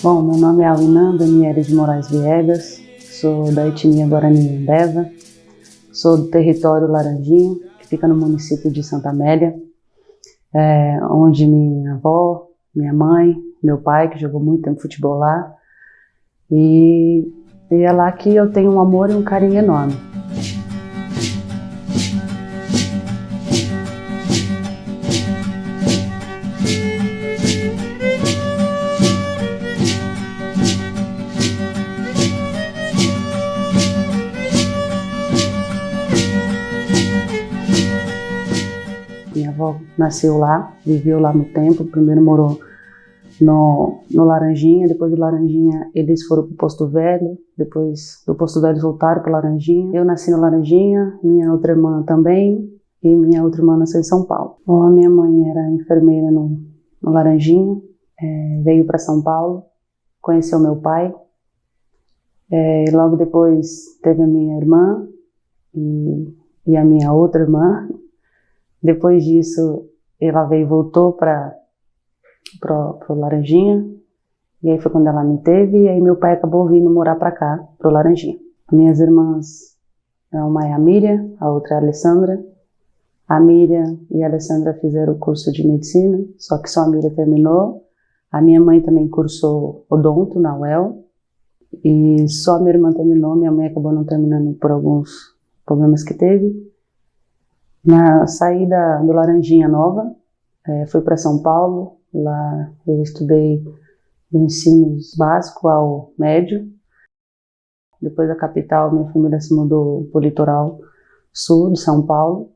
Bom, meu nome é Auinan Daniele de Moraes Viegas, sou da etnia Guarani Yandeva, sou do território Laranjinha, que fica no município de Santa Amélia, onde minha avó, minha mãe, meu pai, que jogou muito tempo futebol lá, e é lá que eu tenho um amor e um carinho enorme. Minha avó nasceu lá, viveu lá no tempo, primeiro morou no Laranjinha, depois do Laranjinha eles foram para o Posto Velho, depois do Posto Velho voltaram para o Laranjinha. Eu nasci no Laranjinha, minha outra irmã também, e minha outra irmã nasceu em São Paulo. Bom, a minha mãe era enfermeira no Laranjinha, veio para São Paulo, conheceu meu pai, e logo depois teve a minha irmã e a minha outra irmã. Depois disso, ela veio e voltou para o Laranjinha, e aí foi quando ela me teve, e aí meu pai acabou vindo morar para cá, para o Laranjinha. Minhas irmãs, uma é a Miriam, a outra é a Alessandra. A Miriam e a Alessandra fizeram o curso de medicina, só que só a Miriam terminou. A minha mãe também cursou odonto na UEL, e só a minha irmã terminou, minha mãe acabou não terminando por alguns problemas que teve. Na saída do Laranjinha Nova, fui para São Paulo, lá eu estudei do ensino básico ao médio. Depois da capital, minha família se mudou para o litoral sul de São Paulo,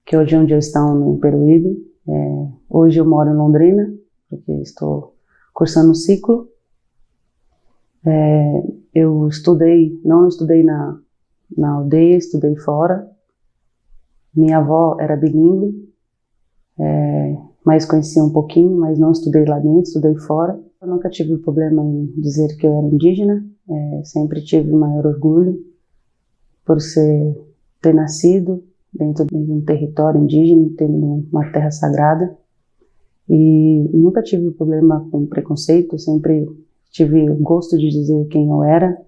que é onde eu estou no Peruíbe. Hoje eu moro em Londrina, porque estou cursando o ciclo. Eu não estudei na aldeia, estudei fora. Minha avó era bilíngue, mas conhecia um pouquinho, mas não estudei lá dentro, estudei fora. Eu nunca tive problema em dizer que eu era indígena, sempre tive maior orgulho por ter nascido dentro de um território indígena, tendo uma terra sagrada. E nunca tive problema com preconceito, sempre tive gosto de dizer quem eu era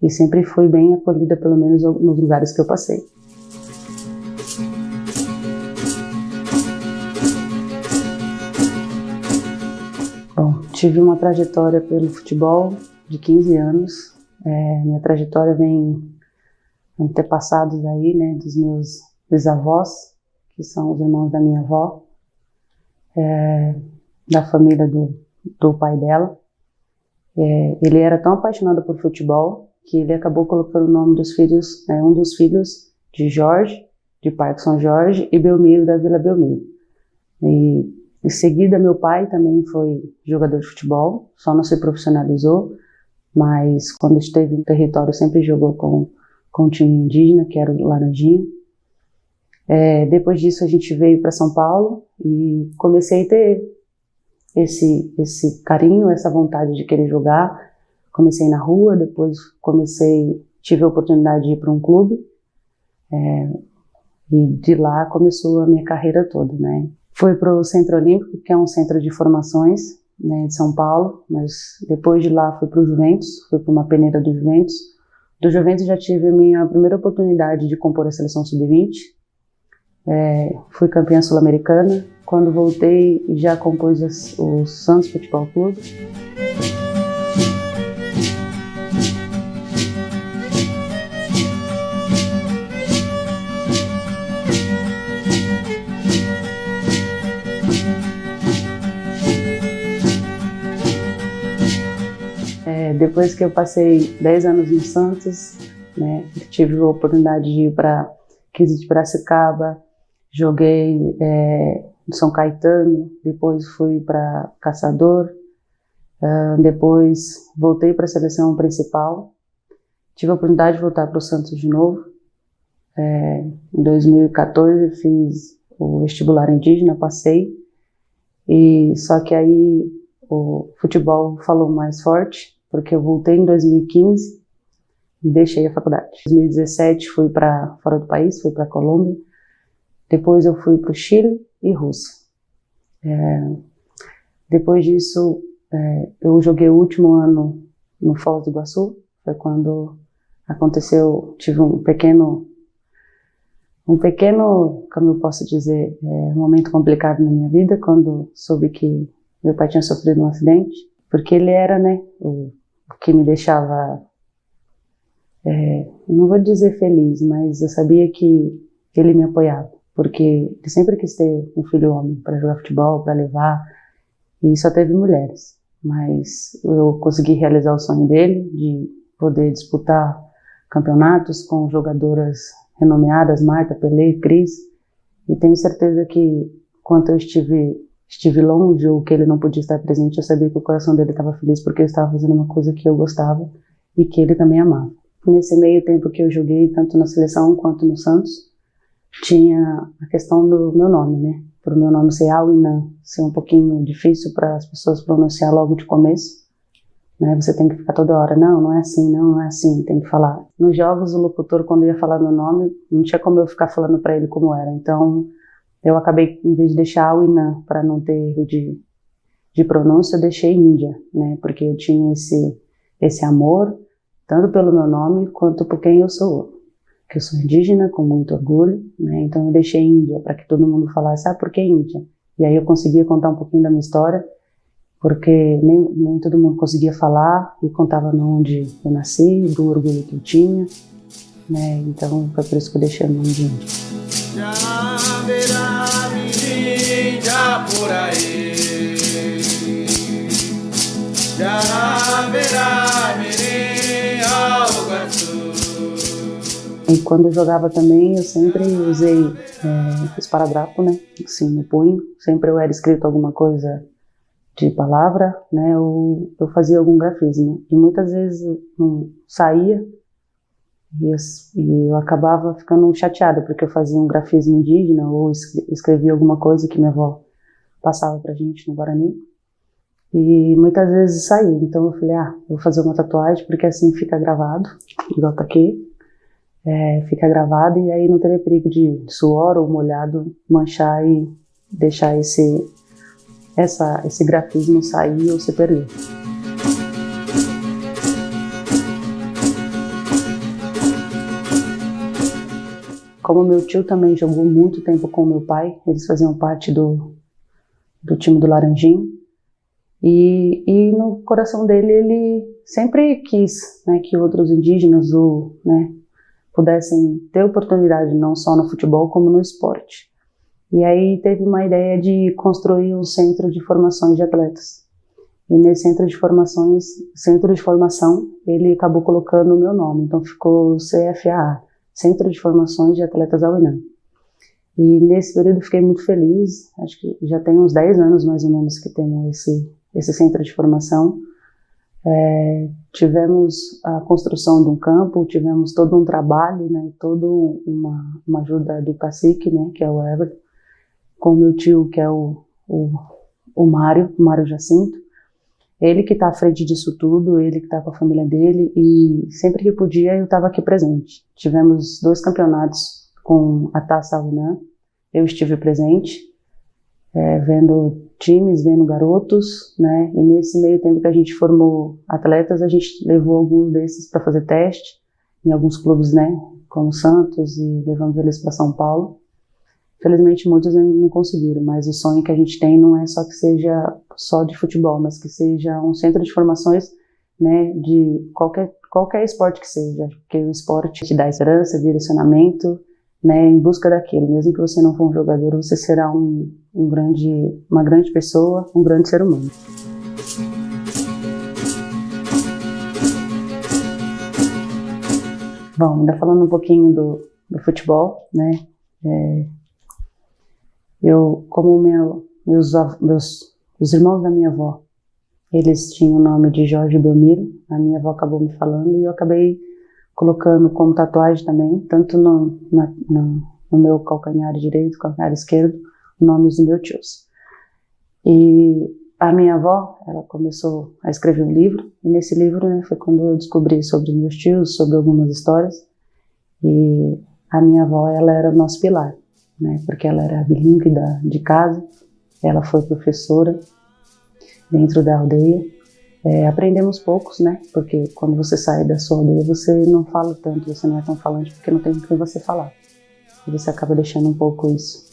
e sempre fui bem acolhida, pelo menos nos lugares que eu passei. Bom, tive uma trajetória pelo futebol de 15 anos. Minha trajetória vem antepassados aí, né, dos meus bisavós, que são os irmãos da minha avó, da família do pai dela. Ele era tão apaixonado por futebol que ele acabou colocando o nome dos filhos, um dos filhos de Jorge, de Parque São Jorge, e Belmiro, da Vila Belmiro. E em seguida, meu pai também foi jogador de futebol, só não se profissionalizou, mas quando esteve no território sempre jogou com um time indígena, que era o Laranjinha. Depois disso a gente veio para São Paulo e comecei a ter esse carinho, essa vontade de querer jogar. Comecei na rua, depois tive a oportunidade de ir para um clube, e de lá começou a minha carreira toda, né? Fui para o Centro Olímpico, que é um centro de formações, né, de São Paulo, mas depois de lá fui para o Juventus, fui para uma peneira do Juventus. Do Juventus já tive a minha primeira oportunidade de compor a seleção sub-20, fui campeã sul-americana. Quando voltei, já compus o Santos Futebol Clube. Depois que eu passei 10 anos no Santos, né, tive a oportunidade de ir para 15 de Piracicaba, joguei no São Caetano, depois fui para Caçador, depois voltei para a seleção principal, tive a oportunidade de voltar para o Santos de novo. Em 2014 fiz o vestibular indígena, passei, só que aí o futebol falou mais forte, porque eu voltei em 2015 e deixei a faculdade. Em 2017 fui para fora do país, fui para a Colômbia, depois eu fui para o Chile e Rússia. Depois disso eu joguei o último ano no Foz do Iguaçu, foi quando aconteceu, tive um pequeno, como eu posso dizer, um momento complicado na minha vida, quando soube que meu pai tinha sofrido um acidente, porque ele era, né, o que me deixava, não vou dizer feliz, mas eu sabia que ele me apoiava, porque ele sempre quis ter um filho homem para jogar futebol, para levar, e só teve mulheres. Mas eu consegui realizar o sonho dele de poder disputar campeonatos com jogadoras renomeadas, Marta, Pelé, Cris, e tenho certeza que quando eu estive longe ou que ele não podia estar presente, eu sabia que o coração dele estava feliz porque eu estava fazendo uma coisa que eu gostava e que ele também amava. Nesse meio tempo que eu joguei, tanto na seleção quanto no Santos, tinha a questão do meu nome, né? Por meu nome ser Al-Inan, ser um pouquinho difícil para as pessoas pronunciar logo de começo, né? Você tem que ficar toda hora, não é assim, não é assim, tem que falar. Nos jogos, o locutor, quando ia falar meu nome, não tinha como eu ficar falando para ele como era, então eu acabei, em vez de deixar Al-Inan, para não ter erro de pronúncia, eu deixei Índia, né? Porque eu tinha esse amor, tanto pelo meu nome, quanto por quem eu sou. Que eu sou indígena, com muito orgulho, né? Então eu deixei Índia, para que todo mundo falasse, por que Índia? E aí eu conseguia contar um pouquinho da minha história, porque nem todo mundo conseguia falar, e contava onde eu nasci, do orgulho que eu tinha, né? Então foi por isso que eu deixei o nome de Índia. Já verá menina por aí, já verá menina ao Iguaçu. E quando eu jogava também, eu sempre usei esparadrapo, né, assim, no punho. Sempre eu era escrito alguma coisa de palavra, né, ou eu fazia algum grafismo. E muitas vezes não saía e eu acabava ficando chateada, porque eu fazia um grafismo indígena ou escrevia alguma coisa que minha avó passava pra gente no Guarani. E muitas vezes saía. Então eu falei, vou fazer uma tatuagem, porque assim fica gravado, igual tá aqui. Fica gravado e aí não teria perigo de suor ou molhado manchar e deixar esse grafismo sair ou se perder. Como meu tio também jogou muito tempo com meu pai, eles faziam parte do time do Laranjinha, e no coração dele ele sempre quis, né, que outros indígenas pudessem ter oportunidade não só no futebol como no esporte. E aí teve uma ideia de construir um centro de formações de atletas. E nesse centro de formação, ele acabou colocando o meu nome, então ficou CFAA, Centro de Formações de Atletas Al-Inan. E nesse período eu fiquei muito feliz, acho que já tem uns 10 anos mais ou menos que temos esse centro de formação. Tivemos a construção de um campo, tivemos todo um trabalho, né, toda uma ajuda do cacique, né, que é o Everton, com o meu tio, que é o Mário Jacinto. Ele que está à frente disso tudo, ele que está com a família dele, e sempre que podia eu estava aqui presente. Tivemos 2 campeonatos com a Taça Al-Inan, eu estive presente, vendo times, vendo garotos, né? E nesse meio tempo que a gente formou atletas, a gente levou alguns desses para fazer teste em alguns clubes, né? Como Santos, e levamos eles para São Paulo. Felizmente muitos não conseguiram, mas o sonho que a gente tem não é só que seja só de futebol, mas que seja um centro de formações, né? De qualquer esporte que seja, porque o esporte te dá esperança, direcionamento, né, em busca daquilo. Mesmo que você não for um jogador, você será uma grande pessoa, um grande ser humano. Bom, ainda falando um pouquinho do futebol, né, como os irmãos da minha avó, eles tinham o nome de Jorge Belmiro, a minha avó acabou me falando e eu acabei colocando como tatuagem também, tanto no meu calcanhar direito, calcanhar esquerdo, nomes dos meus tios. E a minha avó, ela começou a escrever um livro, e nesse livro, né, foi quando eu descobri sobre os meus tios, sobre algumas histórias, e a minha avó, ela era o nosso pilar, né, porque ela era bilíngue de casa, ela foi professora, dentro da aldeia. Aprendemos poucos, né? Porque quando você sai da sua aldeia, você não fala tanto, você não é tão falante, porque não tem com quem você falar. E você acaba deixando um pouco isso.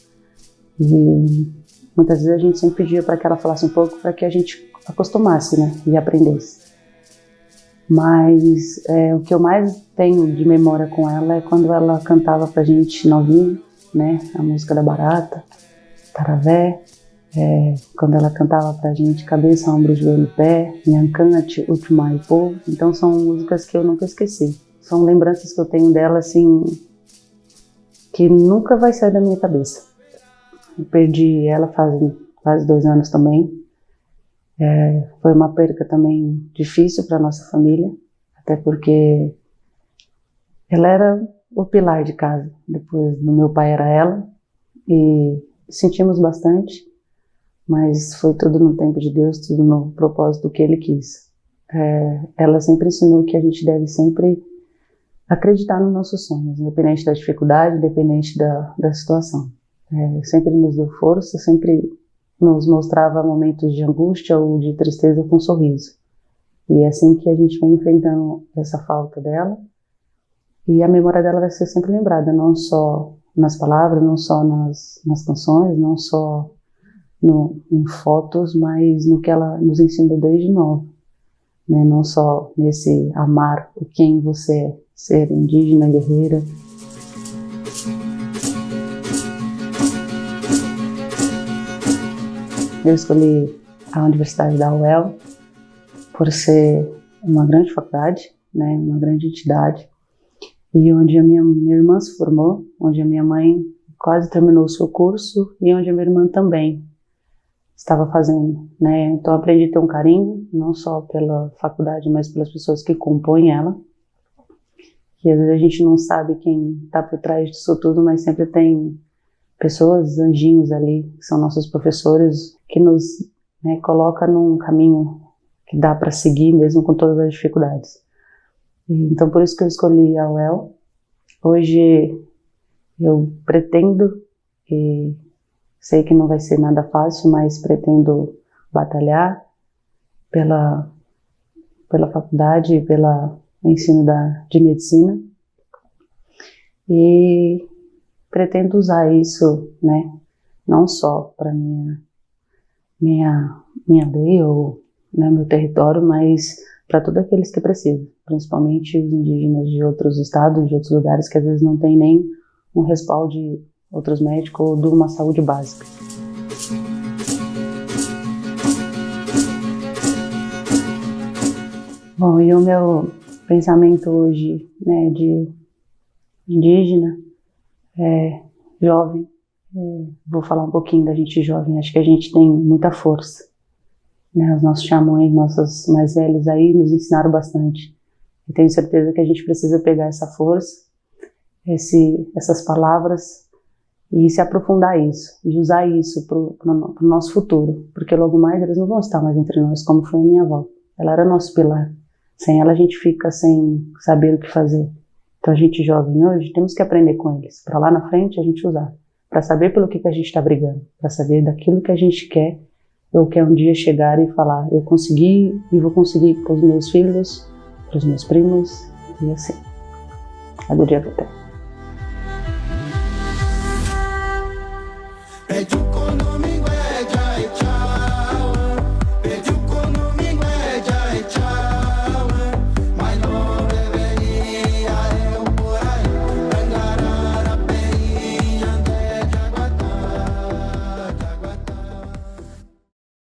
E muitas vezes a gente sempre pedia para que ela falasse um pouco, para que a gente acostumasse, né? E aprendesse. Mas o que eu mais tenho de memória com ela é quando ela cantava pra gente novinho, né? A música da Barata, Taravé. Quando ela cantava pra gente Cabeça, Ombro, Joelho, Pé, Nhancante, Utumá e Povo. Então são músicas que eu nunca esqueci. São lembranças que eu tenho dela, assim, que nunca vai sair da minha cabeça. Eu perdi ela faz 2 anos também. Foi uma perca também difícil para nossa família, até porque ela era o pilar de casa. Depois do meu pai era ela, e sentimos bastante, mas foi tudo no tempo de Deus, tudo no propósito que Ele quis. Ela sempre ensinou que a gente deve sempre acreditar nos nossos sonhos, independente da dificuldade, independente da situação. Sempre nos deu força, sempre nos mostrava momentos de angústia ou de tristeza com um sorriso. E é assim que a gente vem enfrentando essa falta dela. E a memória dela vai ser sempre lembrada, não só nas palavras, não só nas canções, não só em fotos, mas no que ela nos ensinou desde novo. Né? Não só nesse amar o quem você é, ser indígena, guerreira. Eu escolhi a Universidade da UEL por ser uma grande faculdade, né, uma grande entidade, e onde a minha irmã se formou, onde a minha mãe quase terminou o seu curso e onde a minha irmã também estava fazendo, né? Então eu aprendi a ter um carinho, não só pela faculdade, mas pelas pessoas que compõem ela. E às vezes a gente não sabe quem está por trás disso tudo, mas sempre tem pessoas, anjinhos ali, que são nossos professores, que nos, né, colocam num caminho que dá para seguir mesmo com todas as dificuldades. Então por isso que eu escolhi a UEL. Hoje eu pretendo, e sei que não vai ser nada fácil, mas pretendo batalhar pela faculdade, pelo ensino de medicina, e pretendo usar isso, né, não só para minha lei ou, né, meu território, mas para todos aqueles que precisam, principalmente os indígenas de outros estados, de outros lugares que às vezes não tem nem um respaldo de outros médicos ou de uma saúde básica. Bom, e o meu pensamento hoje, né, de indígena, jovem, vou falar um pouquinho da gente jovem, acho que a gente tem muita força, né, os nossos xamães, nossos mais velhos aí nos ensinaram bastante. Eu tenho certeza que a gente precisa pegar essa força, essas palavras e se aprofundar isso, e usar isso para o nosso futuro, porque logo mais eles não vão estar mais entre nós, como foi a minha avó. Ela era nosso pilar. Sem ela a gente fica sem saber o que fazer. Então a gente jovem hoje temos que aprender com eles, para lá na frente a gente usar, para saber pelo que a gente está brigando, para saber daquilo que a gente quer, ou quer um dia chegar e falar, eu consegui e vou conseguir para os meus filhos, para os meus primos, e assim. Agora dia até.